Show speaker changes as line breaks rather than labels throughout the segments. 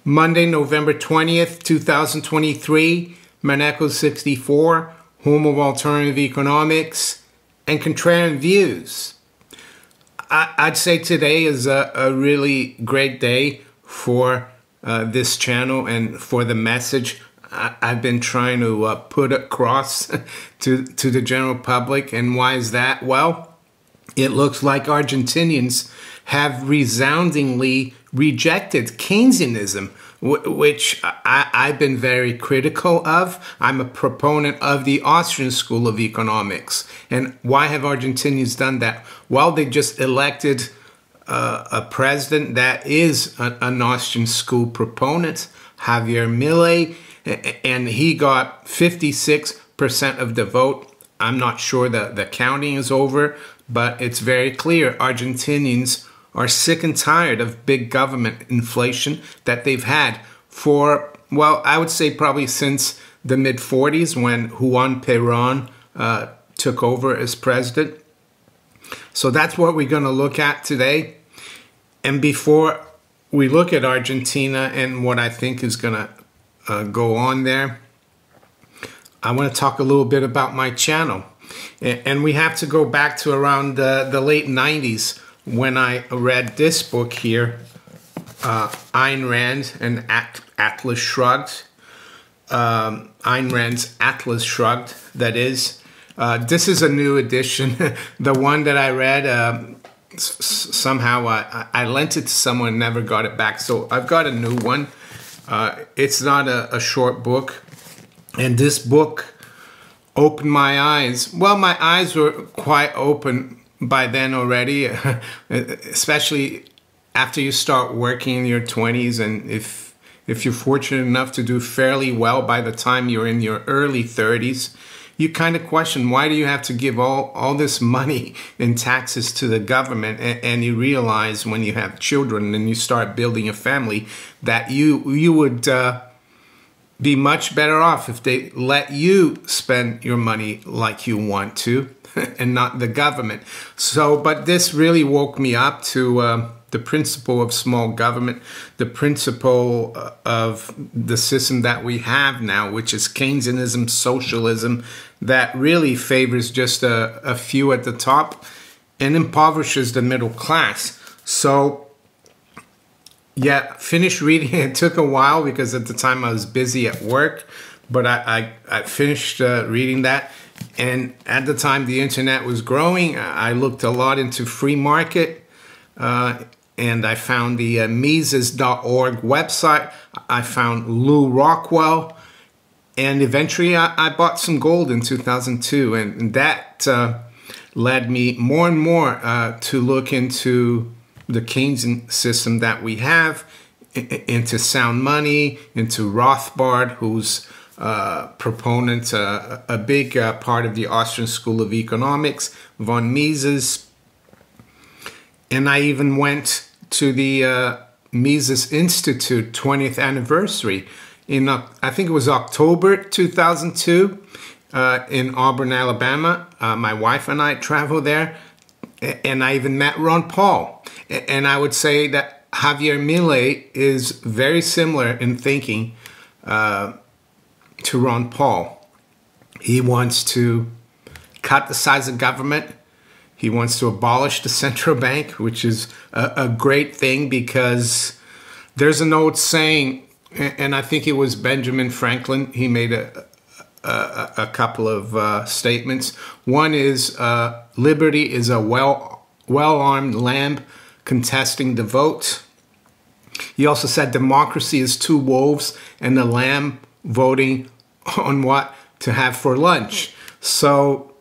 Monday, November 20th, 2023, Maneco 64, home of alternative economics and contrarian views. I'd say today is a really great day for this channel and for the message I've been trying to put across to the general public. And why is that? Well, it looks like Argentinians have resoundingly rejected Keynesianism, which I've been very critical of. I'm a proponent of the Austrian School of Economics. And why have Argentinians done that? Well, they just elected a president that is an Austrian school proponent, Javier Milei, and he got 56% of the vote. I'm not sure the counting is over, but it's very clear Argentinians are sick and tired of big government inflation that they've had for, well, I would say probably since the mid-40s when Juan Perón took over as president. So that's what we're going to look at today. And before we look at Argentina and what I think is going to go on there, I want to talk a little bit about my channel. And we have to go back to around the late 90s when I read this book here, Ayn Rand and Atlas Shrugged. Ayn Rand's Atlas Shrugged, that is. This is a new edition. The one that I read, somehow I lent it to someone and never got it back. So I've got a new one. It's not a short book. And this book opened my eyes. Well, my eyes were quite open by then already, especially after you start working in your 20s, and if you're fortunate enough to do fairly well by the time you're in your early 30s, you kind of question, why do you have to give all this money in taxes to the government? And you realize when you have children and you start building a family that you would be much better off if they let you spend your money like you want to and not the government. So, but this really woke me up to the principle of small government, the principle of the system that we have now, which is Keynesianism, socialism, that really favors just a few at the top and impoverishes the middle class. So, yeah, finished reading. It took a while because at the time I was busy at work, but I finished reading that. And at the time the internet was growing, I looked a lot into free market, and I found the Mises.org website. I found Lou Rockwell, and eventually I bought some gold in 2002, and that led me more and more to look into the Keynesian system that we have, into sound money, into Rothbard, who's proponent, a big part of the Austrian School of Economics, von Mises. And I even went to the Mises Institute 20th anniversary in, I think it was October 2002, in Auburn, Alabama. My wife and I traveled there, and I even met Ron Paul. And I would say that Javier Milei is very similar in thinking to Ron Paul. He wants to cut the size of government. He wants to abolish the central bank, which is a great thing because there's an old saying, and I think it was Benjamin Franklin. He made a couple of statements. One is liberty is a well-armed lamb contesting the vote. He also said democracy is two wolves and a lamb voting on what to have for lunch. So,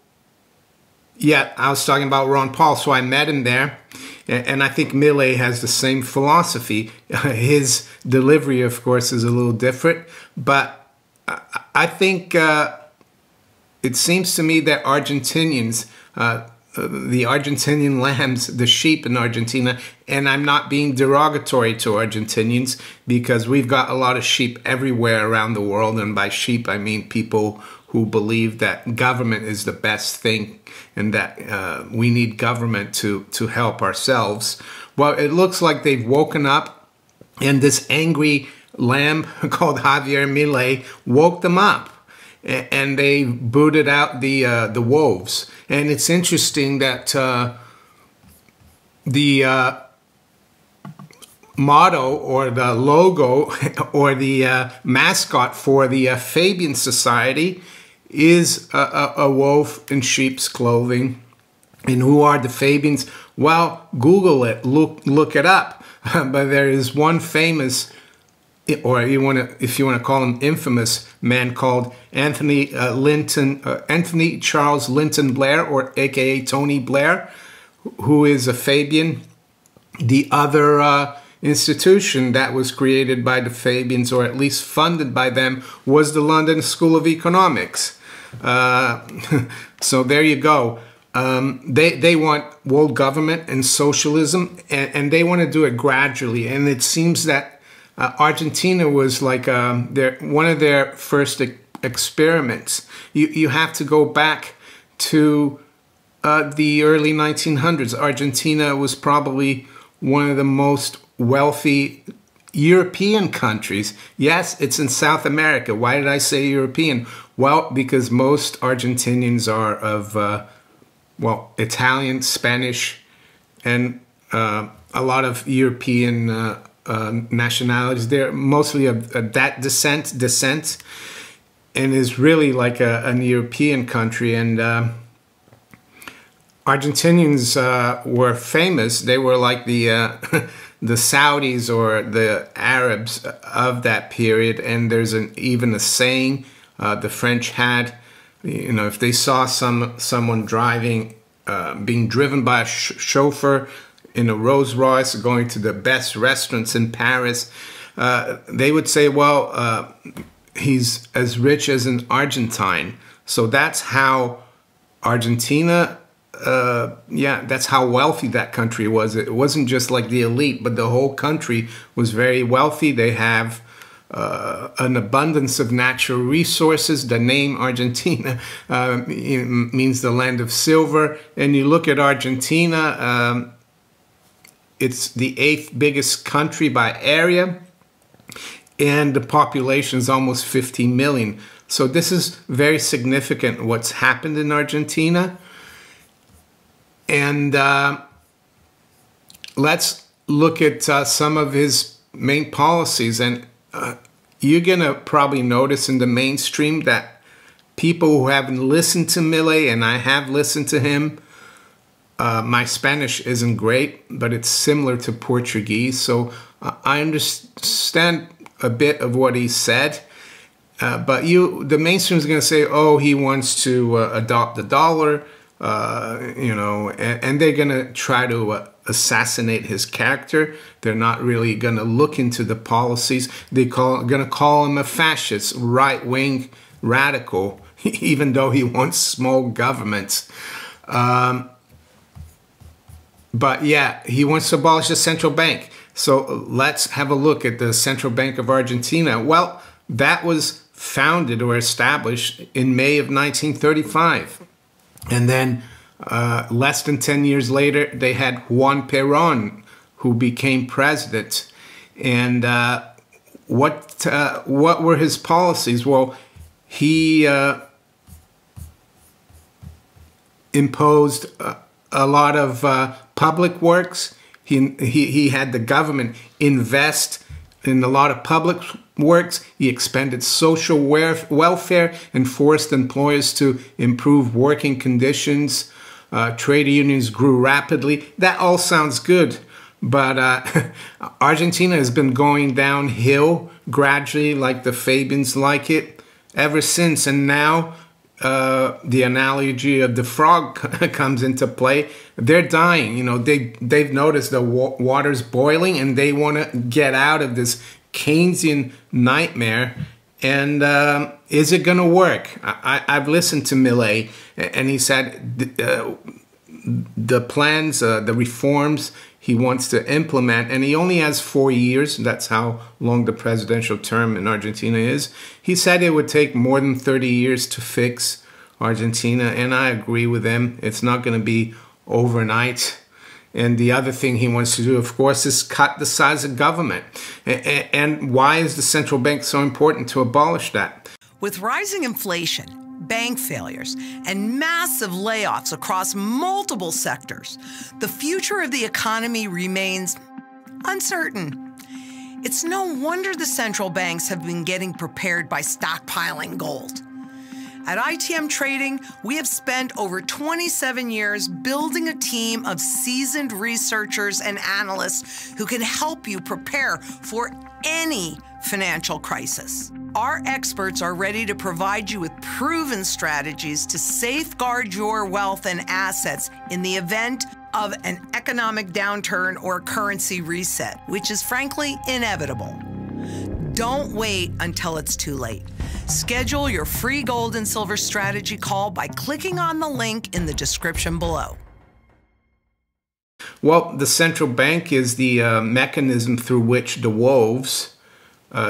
yeah, I was talking about Ron Paul, so I met him there. And I think Milei has the same philosophy. His delivery, of course, is a little different. But I think it seems to me that Argentinians, the Argentinian lambs, the sheep in Argentina, and I'm not being derogatory to Argentinians because we've got a lot of sheep everywhere around the world, and by sheep I mean people who believe that government is the best thing and that we need government to help ourselves. Well, it looks like they've woken up, and this angry lamb called Javier Milei woke them up, and they booted out the wolves. And it's interesting that the motto or the logo or the mascot for the Fabian Society is a wolf in sheep's clothing. And who are the Fabians? Well, Google it, look it up. But there is one famous, or if you want to call him infamous, man called Anthony Charles Linton Blair, or AKA Tony Blair, who is a Fabian. The other institution that was created by the Fabians, or at least funded by them, was the London School of Economics. So there you go. They want world government and socialism, and they want to do it gradually. And it seems that Argentina was like one of their first experiments. You have to go back to the early 1900s. Argentina was probably one of the most wealthy European countries. Yes, it's in South America. Why did I say European? Well, because most Argentinians are of Italian, Spanish, and a lot of European nationalities. They're mostly of that descent, and is really like an European country. And Argentinians were famous. They were like the the Saudis or the Arabs of that period. And there's even a saying the French had. You know, if they saw someone driving, being driven by a chauffeur in a Rolls Royce, going to the best restaurants in Paris, they would say, well, he's as rich as an Argentine. So that's how Argentina, that's how wealthy that country was. It wasn't just like the elite, but the whole country was very wealthy. They have an abundance of natural resources. The name Argentina means the land of silver. And you look at Argentina, it's the 8th biggest country by area, and the population is almost 50 million. So this is very significant what's happened in Argentina. And let's look at some of his main policies. And you're going to probably notice in the mainstream that people who haven't listened to Milei, and I have listened to him, my Spanish isn't great, but it's similar to Portuguese. So I understand a bit of what he said. But the mainstream is going to say, oh, he wants to adopt the dollar, and they're going to try to assassinate his character. They're not really going to look into the policies. They're going to call him a fascist, right-wing radical, even though he wants small governments. But yeah, he wants to abolish the central bank. So let's have a look at the Central Bank of Argentina. Well, that was founded or established in May of 1935. And then less than 10 years later, they had Juan Perón, who became president. And what were his policies? Well, he imposed a lot of public works. He had the government invest in a lot of public works. He expanded social welfare and forced employers to improve working conditions. Trade unions grew rapidly. That all sounds good, but Argentina has been going downhill gradually, like the Fabians like it, ever since. And now the analogy of the frog comes into play. They're dying. You know, they've noticed the water's boiling, and they want to get out of this Keynesian nightmare. And is it going to work? I've listened to Milei, and he said the plans, the reforms he wants to implement, and he only has 4 years. That's how long the presidential term in Argentina is. He said it would take more than 30 years to fix Argentina, and I agree with him. It's not going to be overnight. And the other thing he wants to do, of course, is cut the size of government. And why is the central bank so important to abolish that?
With rising inflation, bank failures, and massive layoffs across multiple sectors, the future of the economy remains uncertain. It's no wonder the central banks have been getting prepared by stockpiling gold. At ITM Trading, we have spent over 27 years building a team of seasoned researchers and analysts who can help you prepare for any financial crisis. Our experts are ready to provide you with proven strategies to safeguard your wealth and assets in the event of an economic downturn or currency reset, which is frankly inevitable. Don't wait until it's too late. Schedule your free gold and silver strategy call by clicking on the link in the description below.
Well, the central bank is the mechanism through which the wolves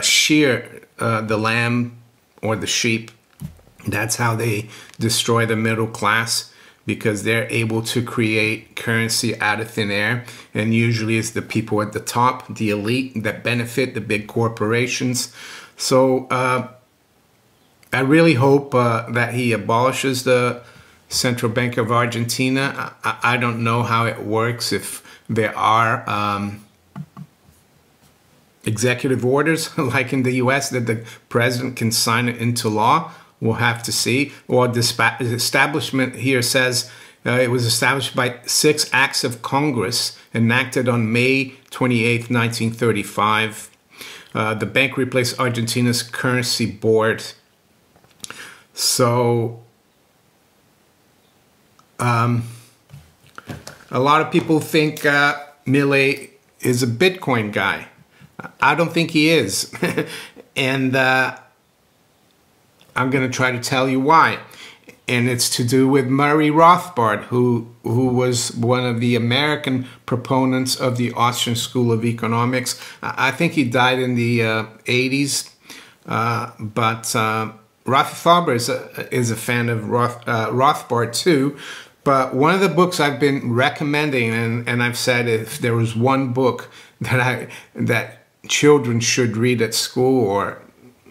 shear the lamb or the sheep. That's how they destroy the middle class, because they're able to create currency out of thin air. And usually it's the people at the top, the elite, that benefit, the big corporations. So I really hope that he abolishes the Central Bank of Argentina. I don't know how it works, if there are executive orders like in the US that the president can sign it into law. We'll have to see. Or the establishment here says it was established by 6 acts of Congress enacted on May 28, 1935. The bank replaced Argentina's currency board. So a lot of people think Milei is a Bitcoin guy. I don't think he is. And I'm going to try to tell you why. And it's to do with Murray Rothbard, who was one of the American proponents of the Austrian School of Economics. I think he died in the 80s. But Rothbard is a fan of Rothbard too. But one of the books I've been recommending, and I've said if there was one book that children should read at school or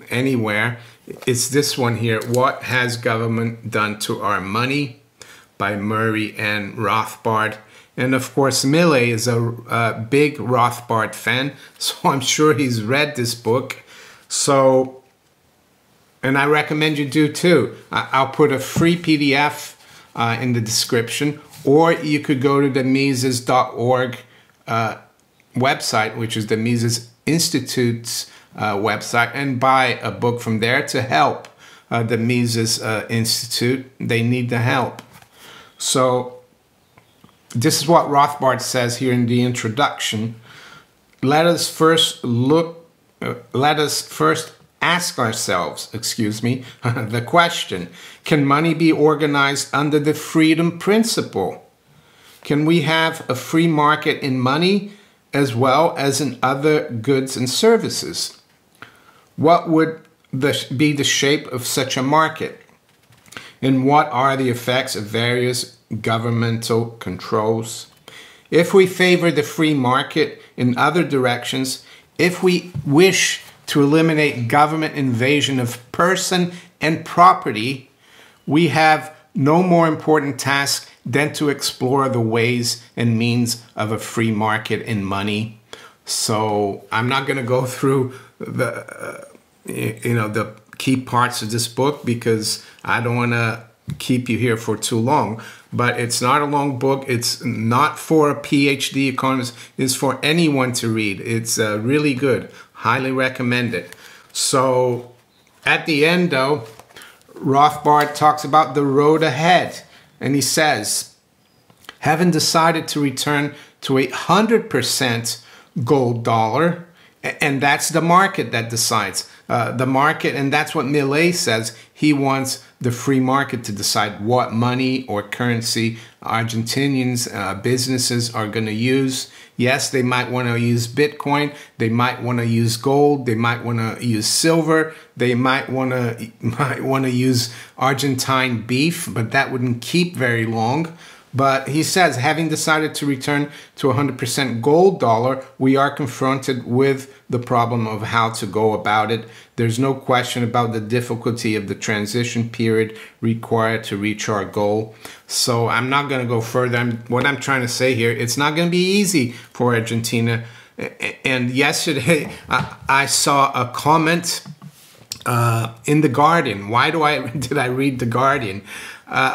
anywhere, it's this one here, What Has Government Done to Our Money, by Murray and Rothbard. And of course, Milei is a big Rothbard fan, so I'm sure he's read this book. So, and I recommend you do too. I'll put a free PDF in the description, or you could go to the Mises.org website, which is the Mises Institute's website, and buy a book from there to help the Mises Institute. They need the help. So this is what Rothbard says here in the introduction. Let us first ask ourselves, the question: can money be organized under the freedom principle? Can we have a free market in money as well as in other goods and services? What would be the shape of such a market? And what are the effects of various governmental controls? If we favor the free market in other directions, if we wish to eliminate government invasion of person and property, we have no more important task than to explore the ways and means of a free market in money. So I'm not going to go through the the key parts of this book, because I don't want to keep you here for too long. But it's not a long book. It's not for a PhD economist. It's for anyone to read. It's really good. Highly recommend it. So at the end, though, Rothbard talks about the road ahead. And he says, having decided to return to 100% gold dollar, and that's the market that decides. The market, and that's what Milei says. He wants the free market to decide what money or currency Argentinians, businesses are going to use. Yes, they might want to use Bitcoin. They might want to use gold. They might want to use silver. They might want to use Argentine beef, but that wouldn't keep very long. But he says, having decided to return to 100% gold dollar, we are confronted with the problem of how to go about it. There's no question about the difficulty of the transition period required to reach our goal. So I'm not going to go further. What I'm trying to say here, it's not going to be easy for Argentina. And yesterday, I saw a comment in The Guardian. Why did I read The Guardian?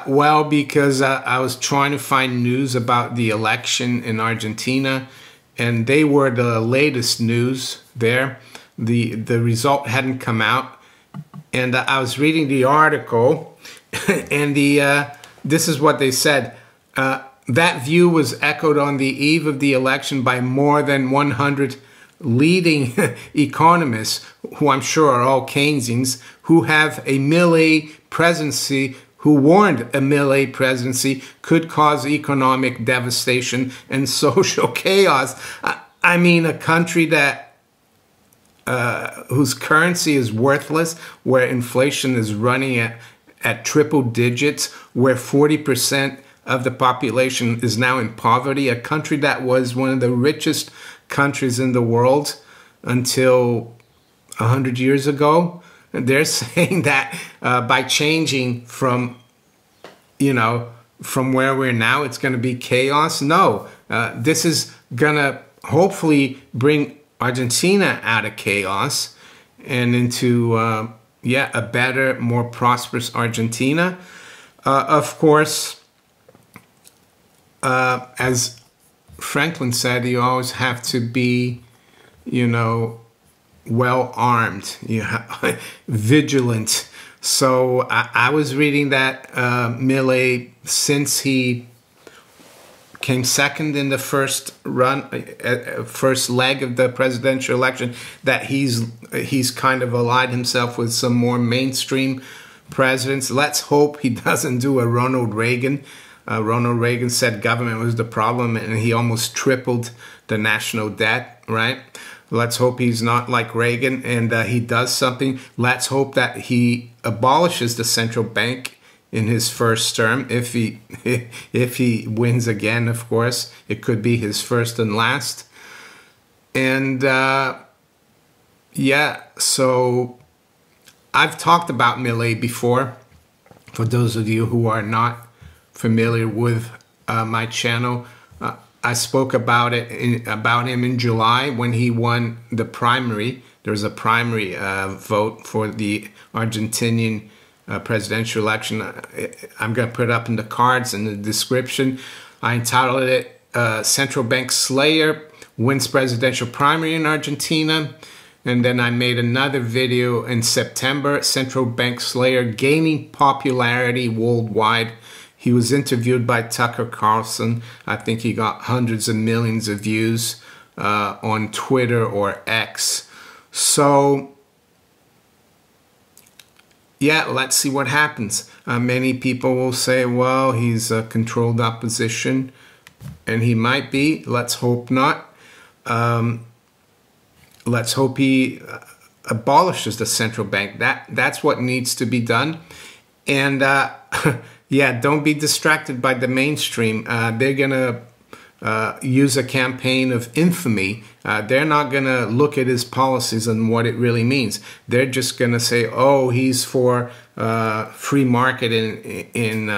Well, because I was trying to find news about the election in Argentina, and they were the latest news there. The result hadn't come out, and I was reading the article, and this is what they said. That view was echoed on the eve of the election by more than 100 leading economists, who I'm sure are all Keynesians, who have a Milei presidency, who warned a Milei presidency could cause economic devastation and social chaos. I mean, a country that whose currency is worthless, where inflation is running at triple digits, where 40% of the population is now in poverty, a country that was one of the richest countries in the world until 100 years ago. They're saying that by changing from, from where we're now, it's going to be chaos. No, this is going to hopefully bring Argentina out of chaos and into, a better, more prosperous Argentina. Of course, as Franklin said, you always have to be, well armed, vigilant. So I was reading that Milei, since he came second in the first leg of the presidential election, that he's kind of allied himself with some more mainstream presidents. Let's hope he doesn't do a Ronald Reagan. Ronald Reagan said government was the problem, and he almost tripled the national debt, right? Let's hope he's not like Reagan and he does something. Let's hope that he abolishes the central bank in his first term. If he wins again, of course, it could be his first and last. And so I've talked about Milei before. For those of you who are not familiar with my channel, I spoke about him in July when he won the primary. There was a primary vote for the Argentinian presidential election. I'm going to put it up in the cards in the description. I entitled it Central Bank Slayer Wins Presidential Primary in Argentina. And then I made another video in September, Central Bank Slayer Gaining Popularity Worldwide. He was interviewed by Tucker Carlson. I think he got hundreds of millions of views on Twitter or X. So, let's see what happens. Many people will say, well, he's a controlled opposition, and he might be. Let's hope not. Let's hope he abolishes the central bank. That's what needs to be done. And don't be distracted by the mainstream. They're going to use a campaign of infamy. They're not going to look at his policies and what it really means. They're just going to say, oh, he's for free market in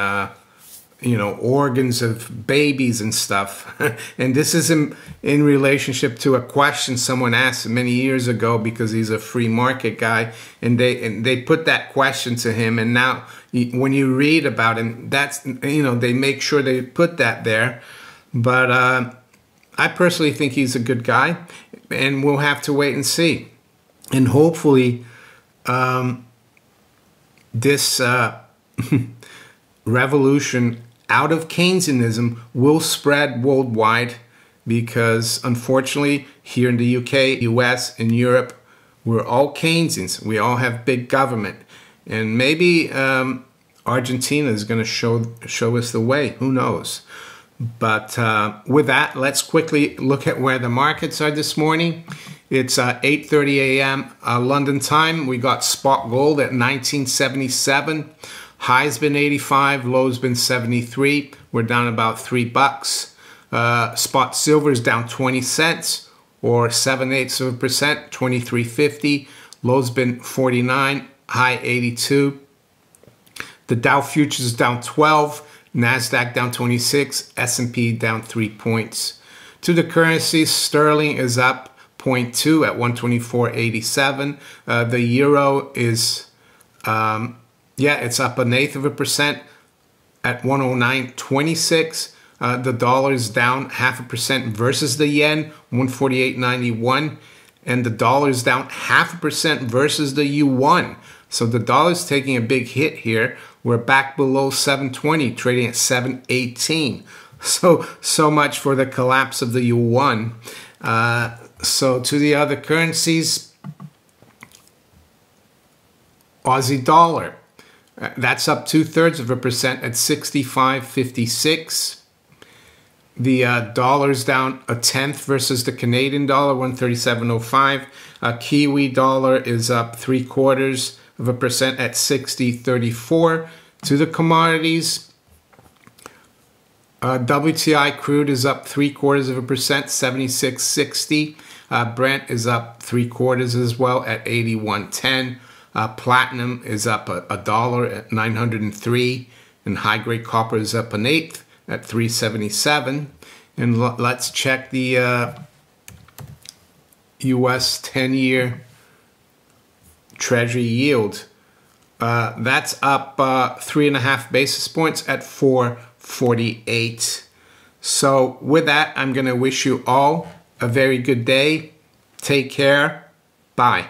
organs of babies and stuff. And this is in relationship to a question someone asked many years ago, because he's a free market guy, and they put that question to him. And now when you read about him, that's, they make sure they put that there. But I personally think he's a good guy, and we'll have to wait and see. And hopefully this revolution out of Keynesianism will spread worldwide, because unfortunately here in the UK, US, and Europe, we're all Keynesians. We all have big government. And maybe Argentina is going to show us the way. Who knows? But with that, let's quickly look at where the markets are this morning. It's 8:30 a.m. London time. We got spot gold at 1977. High's been 85, low's been 73. We're down about $3. Spot silver is down 20 cents or 0.7%, 23.50. Low's been 49, high 82. The Dow futures is down 12, NASDAQ down 26, S&P down 3 points. To the currencies, sterling is up 0.2 at 124.87. The euro is, it's up 0.1% at 109.26. The dollar is down 0.5% versus the yen, 148.91. And the dollar is down 0.5% versus the yuan. So the dollar is taking a big hit here. We're back below 720, trading at 718. So much for the collapse of the yuan. So to the other currencies, Aussie dollar. That's up 0.2% at 65.56. The dollar's down 0.1 versus the Canadian dollar, 137.05. Kiwi dollar is up 0.75% at 60.34. To the commodities, WTI crude is up 0.75%, 76.60. Brent is up 0.75 as well at 81.10. Platinum is up $1 at 903, and high-grade copper is up 1/8 at 377. And let's check the U.S. 10-year Treasury yield. That's up 3.5 basis points at 4.48. So with that, I'm going to wish you all a very good day. Take care. Bye.